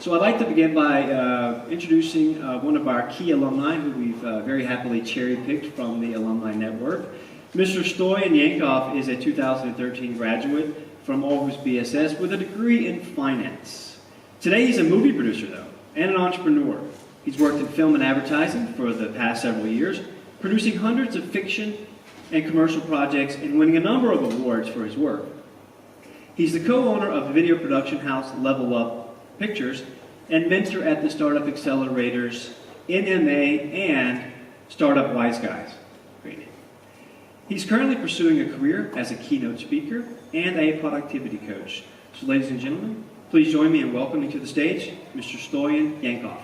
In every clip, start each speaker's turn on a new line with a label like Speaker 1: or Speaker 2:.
Speaker 1: So I'd like to begin by introducing one of our key alumni who we've very happily cherry-picked from the Alumni Network. Mr. Stoyan Yankov is a 2013 graduate from Aarhus BSS with a degree in finance. Today he's a movie producer, though, and an entrepreneur. He's worked in film and advertising for the past several years, producing hundreds of fiction and commercial projects and winning a number of awards for his work. He's the co-owner of the video production house Level Up Pictures and mentor at the startup accelerators NMA and Startup Wise Guys. Great. He's currently pursuing a career as a keynote speaker and a productivity coach. So ladies and gentlemen, please join me in welcoming to the stage Mr. Stoyan Yankov.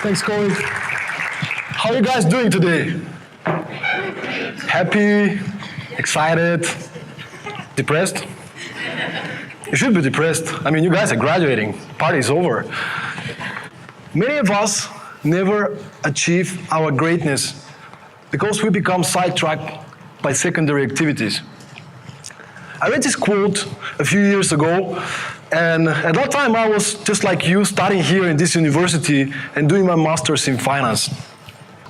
Speaker 2: Thanks, Corey. How are you guys doing today? Happy? Excited? Depressed? You should be depressed. I mean, you guys are graduating. Party's over. Many of us never achieve our greatness because we become sidetracked by secondary activities. I read this quote a few years ago, and at that time I was just like you, studying here in this university and doing my master's in finance.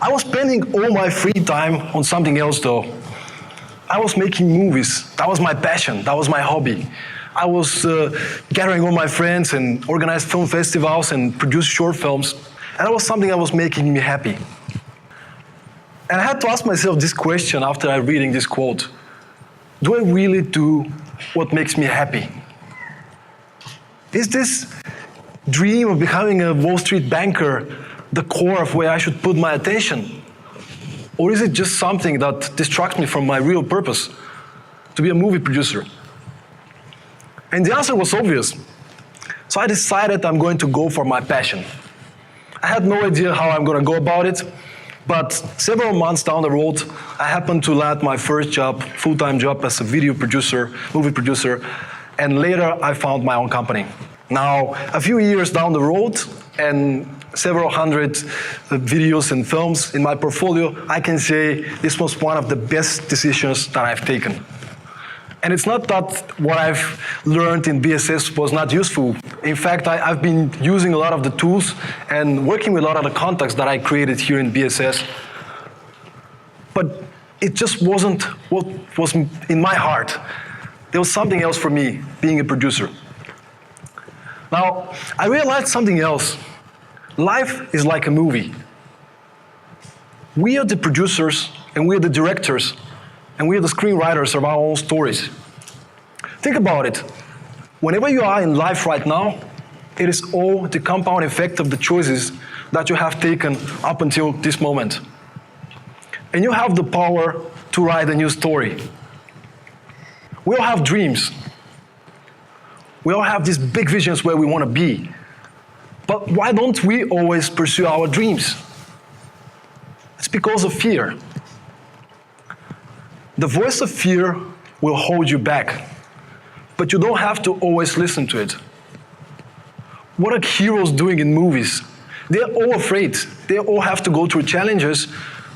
Speaker 2: I was spending all my free time on something else though. I was making movies. That was my passion. That was my hobby. I was gathering all my friends and organized film festivals and produced short films. And that was something that was making me happy. And I had to ask myself this question after reading this quote. Do I really do what makes me happy? Is this dream of becoming a Wall Street banker the core of where I should put my attention? Or is it just something that distracts me from my real purpose, to be a movie producer? And the answer was obvious. So I decided I'm going to go for my passion. I had no idea how I'm going to go about it, but several months down the road, I happened to land my first job, full-time job as a video producer, movie producer, and later I found my own company. Now, a few years down the road, and several hundred videos and films in my portfolio, I can say this was one of the best decisions that I've taken. And it's not that what I've learned in BSS was not useful. In fact, I've been using a lot of the tools and working with a lot of the contacts that I created here in BSS. But it just wasn't what was in my heart. There was something else for me, being a producer. Now, I realized something else. Life is like a movie. We are the producers, and we are the directors, and we are the screenwriters of our own stories. Think about it. Whenever you are in life right now, it is all the compound effect of the choices that you have taken up until this moment. And you have the power to write a new story. We all have dreams. We all have these big visions where we want to be. But why don't we always pursue our dreams? It's because of fear. The voice of fear will hold you back, but you don't have to always listen to it. What are heroes doing in movies? They're all afraid. They all have to go through challenges,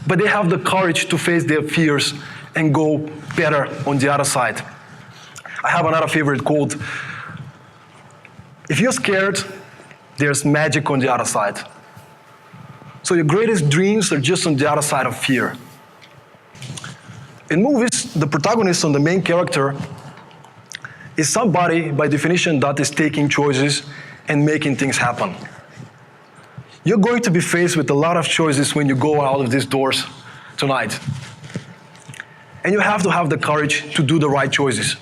Speaker 2: but they have the courage to face their fears and go better on the other side. I have another favorite quote. If you're scared, there's magic on the other side. So your greatest dreams are just on the other side of fear. In movies, the protagonist and the main character is somebody, by definition, that is taking choices and making things happen. You're going to be faced with a lot of choices when you go out of these doors tonight. And you have to have the courage to do the right choices.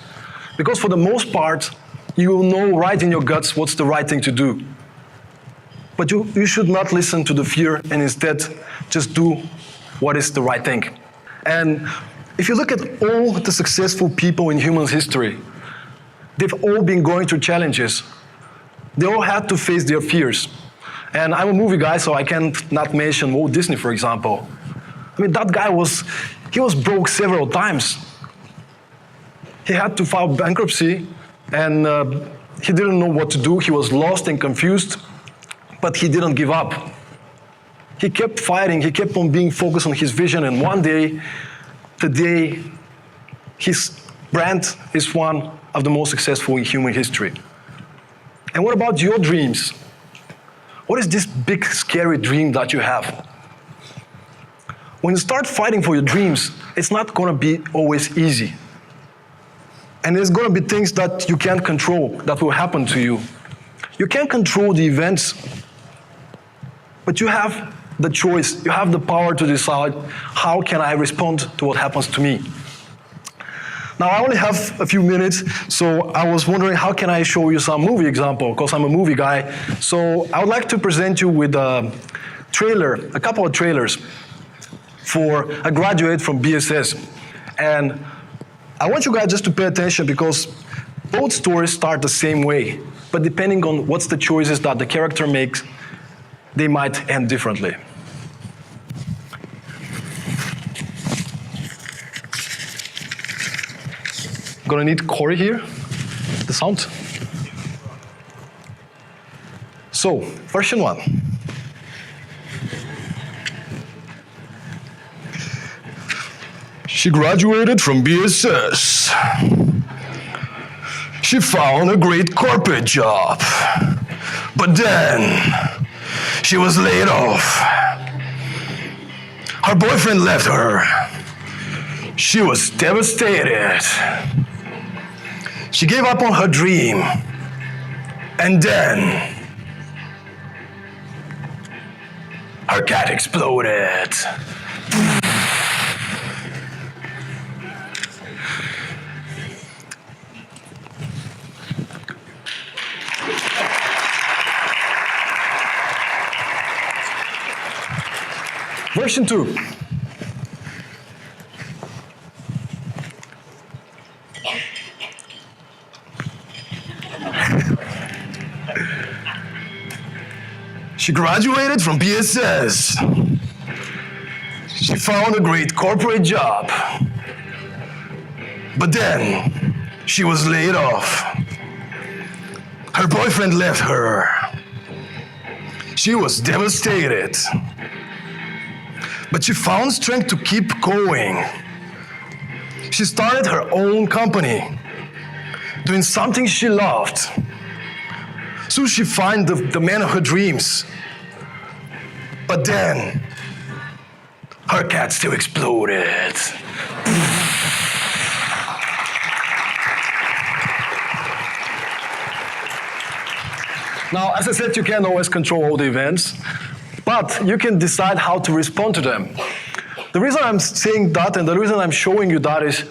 Speaker 2: Because for the most part, you will know right in your guts what's the right thing to do. But you should not listen to the fear and instead just do what is the right thing. And if you look at all the successful people in human history, they've all been going through challenges. They all had to face their fears. And I'm a movie guy, so I can't not mention Walt Disney, for example. I mean, that guy was broke several times. He had to file bankruptcy, and he didn't know what to do. He was lost and confused. But he didn't give up. He kept fighting, he kept on being focused on his vision, and one day, the day his brand is one of the most successful in human history. And what about your dreams? What is this big, scary dream that you have? When you start fighting for your dreams, it's not going to be always easy. And there's going to be things that you can't control that will happen to you. You can't control the events, but you have the choice, you have the power to decide how can I respond to what happens to me. Now, I only have a few minutes, so I was wondering how can I show you some movie example, because I'm a movie guy. So I would like to present you with a trailer, a couple of trailers for a graduate from BSS. And I want you guys just to pay attention because both stories start the same way, but depending on what's the choices that the character makes, they might end differently. Gonna need Corey here, the sound. So, version 1. She graduated from BSS. She found a great corporate job, but then she was laid off. Her boyfriend left her. She was devastated. She gave up on her dream, and then her cat exploded. Version 2. She graduated from BSS. She found a great corporate job. But then she was laid off. Her boyfriend left her. She was devastated. But she found strength to keep going. She started her own company, doing something she loved. So she found the man of her dreams. But then, her cat still exploded. Now, as I said, you can't always control all the events, but you can decide how to respond to them. The reason I'm saying that and the reason I'm showing you that is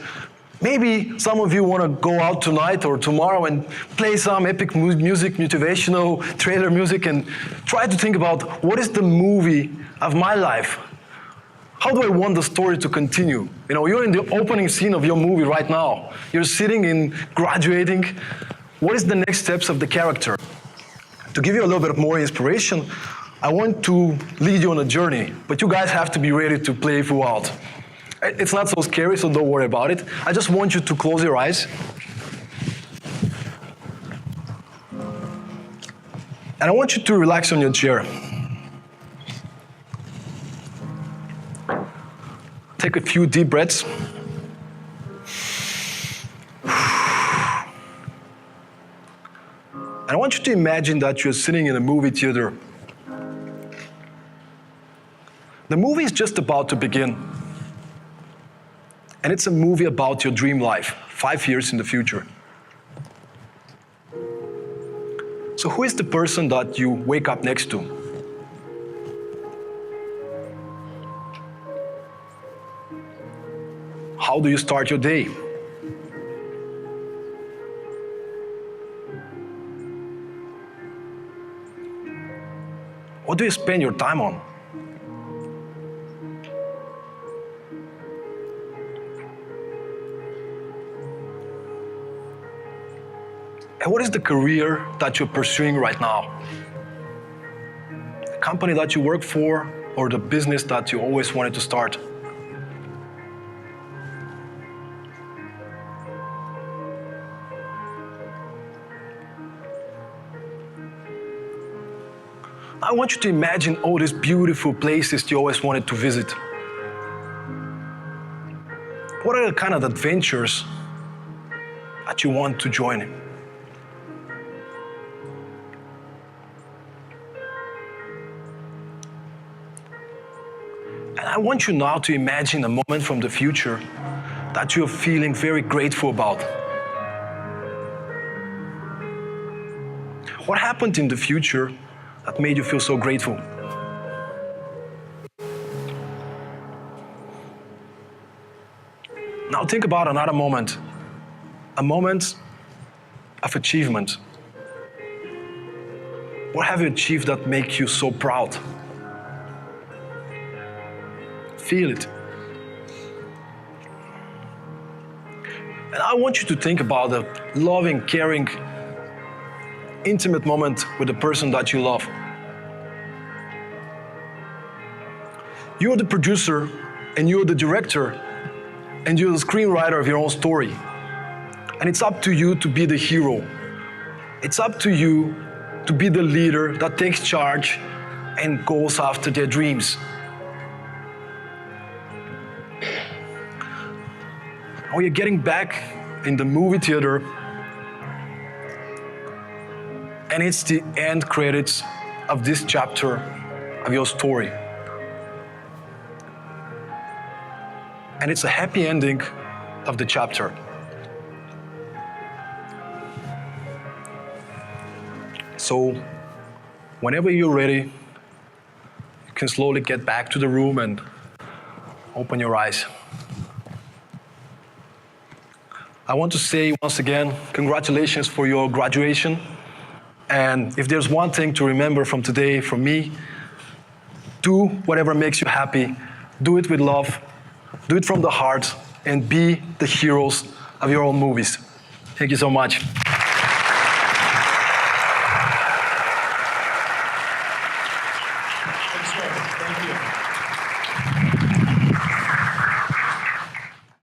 Speaker 2: maybe some of you want to go out tonight or tomorrow and play some epic music, motivational trailer music, and try to think about what is the movie of my life? How do I want the story to continue? You know, you're in the opening scene of your movie right now. You're sitting in graduating. What is the next steps of the character? To give you a little bit more inspiration, I want to lead you on a journey, but you guys have to be ready to play throughout. It's not so scary, so don't worry about it. I just want you to close your eyes. And I want you to relax on your chair. Take a few deep breaths. And I want you to imagine that you're sitting in a movie theater. The movie is just about to begin. And it's a movie about your dream life, 5 years in the future. So who is the person that you wake up next to? How do you start your day? What do you spend your time on? And what is the career that you're pursuing right now? The company that you work for or the business that you always wanted to start? I want you to imagine all these beautiful places you always wanted to visit. What are the kind of adventures that you want to join. And I want you now to imagine a moment from the future that you're feeling very grateful about. What happened in the future that made you feel so grateful? Now think about another moment, a moment of achievement. What have you achieved that makes you so proud? Feel it. And I want you to think about a loving, caring, intimate moment with the person that you love. You're the producer, and you're the director, and you're the screenwriter of your own story. And it's up to you to be the hero. It's up to you to be the leader that takes charge and goes after their dreams. Now you're getting back in the movie theater, and it's the end credits of this chapter of your story. And it's a happy ending of the chapter. So, whenever you're ready, you can slowly get back to the room and open your eyes. I want to say once again, congratulations for your graduation. And if there's one thing to remember from today, from me, do whatever makes you happy. Do it with love. Do it from the heart. And be the heroes of your own movies. Thank you so much.